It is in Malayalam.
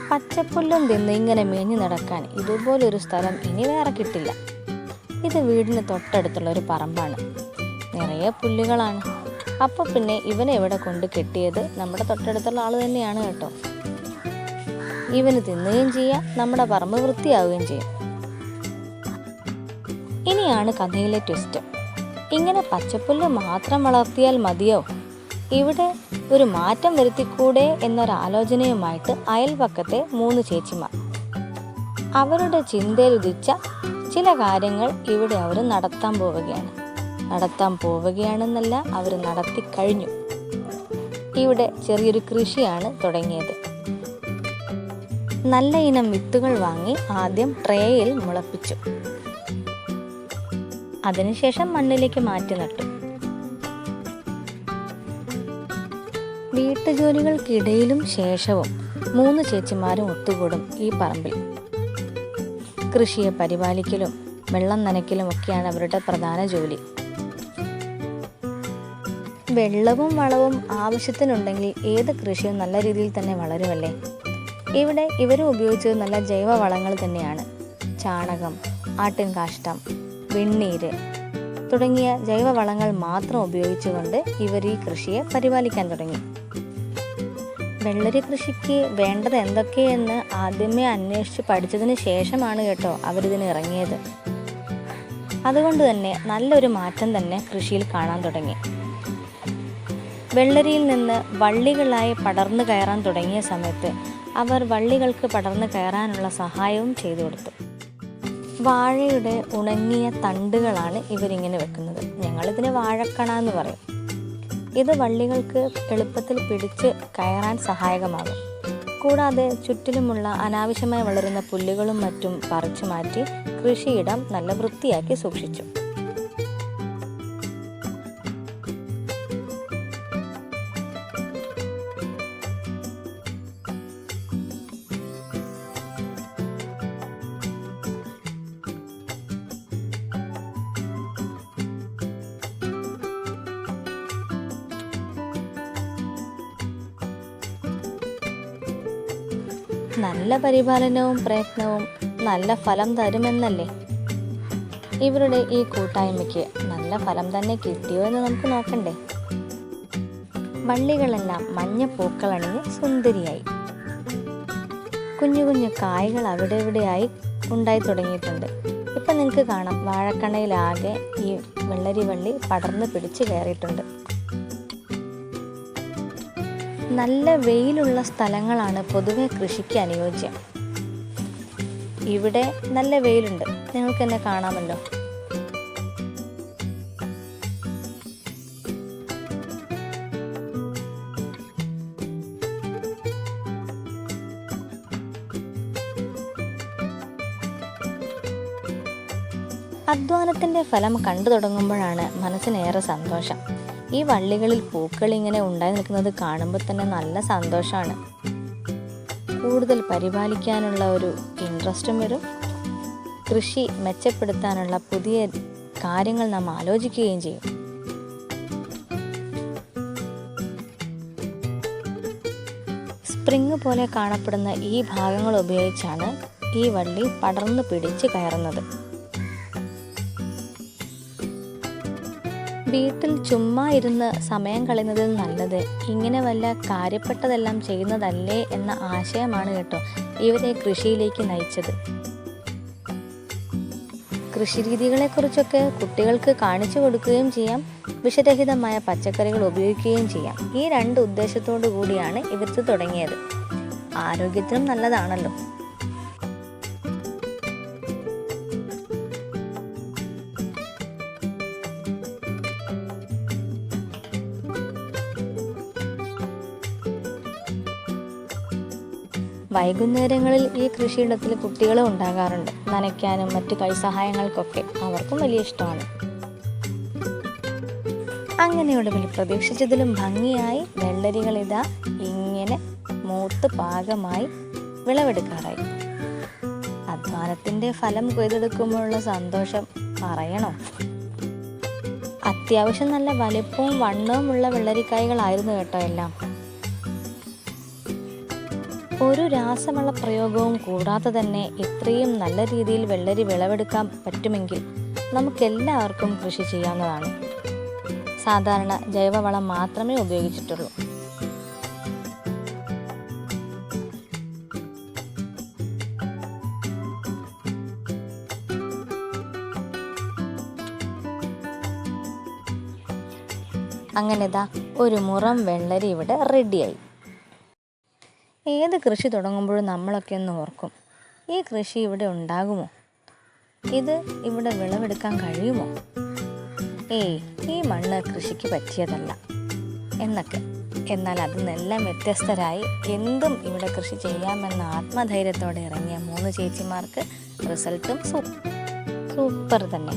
പച്ചപ്പുല്ലും തിന്ന് ഇങ്ങനെ മേഞ്ഞു നടക്കാൻ ഇതുപോലൊരു സ്ഥലം ഇനി വേറെ കിട്ടില്ല. ഇത് വീടിന് തൊട്ടടുത്തുള്ള ഒരു പറമ്പാണ്. നിറയെ പുല്ലുകളാണ്. അപ്പോൾ പിന്നെ ഇവനെ ഇവിടെ കൊണ്ട് കെട്ടിയത് നമ്മുടെ തൊട്ടടുത്തുള്ള ആൾ തന്നെയാണ് കേട്ടോ. ഇവന് തിന്നുകയും ചെയ്യാം, നമ്മുടെ പറമ്പ് വൃത്തിയാവുകയും ചെയ്യും. ഇനിയാണ് കഥയിലെ ട്വിസ്റ്റ്. ഇങ്ങനെ പച്ചപ്പുല്ല് മാത്രം വളർത്തിയാൽ മതിയോ? ഇവിടെ ഒരു മാറ്റം വരുത്തിക്കൂടെ എന്നൊരാലോചനയുമായിട്ട് അയൽപക്കത്തെ 3 ചേച്ചിമാർ. അവരുടെ ചിന്തയിലുദിച്ച ചില കാര്യങ്ങൾ ഇവിടെ അവർ നടത്താൻ പോവുകയാണെന്നല്ല, അവർ നടത്തി കഴിഞ്ഞു. ഇവിടെ ചെറിയൊരു കൃഷിയാണ് തുടങ്ങിയത്. നല്ല ഇനം വിത്തുകൾ വാങ്ങി ആദ്യം ട്രേയിൽ മുളപ്പിച്ചു. അതിനുശേഷം മണ്ണിലേക്ക് മാറ്റി നട്ടു. വീട്ടുജോലികൾക്കിടയിലും ശേഷവും 3 ചേച്ചിമാരും ഒത്തുകൂടും ഈ പറമ്പിൽ. കൃഷിയെ പരിപാലിക്കലും വെള്ളം നനയ്ക്കലും ഒക്കെയാണ് അവരുടെ പ്രധാന ജോലി. വെള്ളവും വളവും ആവശ്യത്തിനുണ്ടെങ്കിൽ ഏത് കൃഷിയും നല്ല രീതിയിൽ തന്നെ വളരുമല്ലേ. ഇവിടെ ഇവരും ഉപയോഗിച്ചത് നല്ല ജൈവ വളങ്ങൾ തന്നെയാണ്. ചാണകം, ആട്ടിൻ കാഷ്ടം, വെണ്ണീര് തുടങ്ങിയ ജൈവവളങ്ങൾ മാത്രം ഉപയോഗിച്ചുകൊണ്ട് ഇവർ ഈ കൃഷിയെ പരിപാലിക്കാൻ തുടങ്ങി. വെള്ളരി കൃഷിക്ക് വേണ്ടത് എന്തൊക്കെയെന്ന് ആദ്യമേ അന്വേഷിച്ച് പഠിച്ചതിന് ശേഷമാണ് കേട്ടോ അവരിതിന് ഇറങ്ങിയത്. അതുകൊണ്ട് തന്നെ നല്ലൊരു മാറ്റം തന്നെ കൃഷിയിൽ കാണാൻ തുടങ്ങി. വെള്ളരിയിൽ നിന്ന് വള്ളികളായി പടർന്നു കയറാൻ തുടങ്ങിയ സമയത്ത് അവർ വള്ളികൾക്ക് പടർന്നു കയറാനുള്ള സഹായവും ചെയ്തു കൊടുത്തു. വാഴയുടെ ഉണങ്ങിയ തണ്ടുകളാണ് ഇവരിങ്ങനെ വെക്കുന്നത്. ഞങ്ങളിതിന് വാഴക്കണ എന്ന് പറയും. ഇത് വള്ളികൾക്ക് എളുപ്പത്തിൽ പിടിച്ച് കയറാൻ സഹായകമാകും. കൂടാതെ ചുറ്റിലുമുള്ള അനാവശ്യമായി വളരുന്ന പുല്ലുകളും മറ്റും പറിച്ചു മാറ്റി കൃഷിയിടം നല്ല വൃത്തിയാക്കി സൂക്ഷിച്ചു. നല്ല പരിപാലനവും പ്രയത്നവും നല്ല ഫലം തരുമെന്നല്ലേ. ഇവരുടെ ഈ കൂട്ടായ്മയ്ക്ക് നല്ല ഫലം തന്നെ കിട്ടിയോ എന്ന് നമുക്ക് നോക്കണ്ടേ. വള്ളികളെല്ലാം മഞ്ഞ പൂക്കളണിഞ്ഞ് സുന്ദരിയായി. കുഞ്ഞു കുഞ്ഞു കായ്കൾ അവിടെ ഇവിടെയായി ഉണ്ടായി തുടങ്ങിയിട്ടുണ്ട്. ഇപ്പം നിങ്ങൾക്ക് കാണാം, വാഴക്കണയിലാകെ ഈ വെള്ളരി വള്ളി പടർന്ന് പിടിച്ച് കയറിയിട്ടുണ്ട്. നല്ല വെയിലുള്ള സ്ഥലങ്ങളാണ് പൊതുവെ കൃഷിക്ക് അനുയോജ്യം. ഇവിടെ നല്ല വെയിലുണ്ട്, നിങ്ങൾക്ക് തന്നെ കാണാമല്ലോ. അധ്വാനത്തിൻ്റെ ഫലം കണ്ടു തുടങ്ങുമ്പോഴാണ് മനസ്സിനേറെ സന്തോഷം. ഈ വള്ളികളിൽ പൂക്കൾ ഇങ്ങനെ ഉണ്ടായി നിൽക്കുന്നത് കാണുമ്പോൾ തന്നെ നല്ല സന്തോഷമാണ്. കൂടുതൽ പരിപാലിക്കാനുള്ള ഒരു ഇൻട്രസ്റ്റും വരും. കൃഷി മെച്ചപ്പെടുത്താനുള്ള പുതിയ കാര്യങ്ങൾ നാം ആലോചിക്കുകയും ചെയ്യും. സ്പ്രിങ് പോലെ കാണപ്പെടുന്ന ഈ ഭാഗങ്ങൾ ഉപയോഗിച്ചാണ് ഈ വള്ളി പടർന്നു പിടിച്ച് കയറുന്നത്. വീട്ടിൽ ചുമ്മാ ഇരുന്ന് സമയം കളയുന്നതിൽ നല്ലത് ഇങ്ങനെ വല്ല കാര്യപ്പെട്ടതെല്ലാം ചെയ്യുന്നതല്ലേ എന്ന ആശയമാണ് കേട്ടോ ഇവരെ കൃഷിയിലേക്ക് നയിച്ചത്. കൃഷിരീതികളെക്കുറിച്ചൊക്കെ കുട്ടികൾക്ക് കാണിച്ചു കൊടുക്കുകയും ചെയ്യാം, വിഷരഹിതമായ പച്ചക്കറികൾ ഉപയോഗിക്കുകയും ചെയ്യാം. ഈ 2 ഉദ്ദേശത്തോടു കൂടിയാണ് ഇവർ തുടങ്ങിയത്. ആരോഗ്യത്തിനും നല്ലതാണല്ലോ. വൈകുന്നേരങ്ങളിൽ ഈ കൃഷിയിടത്തിൽ കുട്ടികളും ഉണ്ടാകാറുണ്ട്. നനയ്ക്കാനും മറ്റു കൈസഹായങ്ങൾക്കൊക്കെ അവർക്കും വലിയ ഇഷ്ടമാണ്. അങ്ങനെ ഒടുവിൽ പ്രതീക്ഷിച്ചതിലും ഭംഗിയായി വെള്ളരികളിതാ ഇങ്ങനെ മൂത്ത് പാകമായി വിളവെടുക്കാറായി. അധ്വാനത്തിൻ്റെ ഫലം കൊയ്തെടുക്കുമ്പോഴുള്ള സന്തോഷം പറയണോ. അത്യാവശ്യം നല്ല വലിപ്പവും വണ്ണവുമുള്ള വെള്ളരിക്കായ്കളായിരുന്നു കേട്ടോ എല്ലാം. ഒരു രാസവള പ്രയോഗവും കൂടാതെ തന്നെ ഇത്രയും നല്ല രീതിയിൽ വെള്ളരി വിളവെടുക്കാൻ പറ്റുമെങ്കിൽ നമുക്കെല്ലാവർക്കും കൃഷി ചെയ്യാവുന്നതാണ്. സാധാരണ ജൈവവളം മാത്രമേ ഉപയോഗിച്ചിട്ടുള്ളൂ. അങ്ങനെ ദാ ഒരു മുറം വെള്ളരി ഇവിടെ റെഡിയായി. ഏത് കൃഷി തുടങ്ങുമ്പോഴും നമ്മളൊക്കെ ഒന്ന് ഓർക്കും, ഈ കൃഷി ഇവിടെ ഉണ്ടാകുമോ, ഇത് ഇവിടെ വിളവെടുക്കാൻ കഴിയുമോ, ഈ മണ്ണ് കൃഷിക്ക് പറ്റിയതല്ല എന്നൊക്കെ. എന്നാൽ അതിൽ നിന്നെല്ലാം വ്യത്യസ്തരായി എന്തും ഇവിടെ കൃഷി ചെയ്യാമെന്ന ആത്മധൈര്യത്തോടെ ഇറങ്ങിയ 3 ചേച്ചിമാർക്ക് റിസൾട്ടും സൂപ്പർ തന്നെ.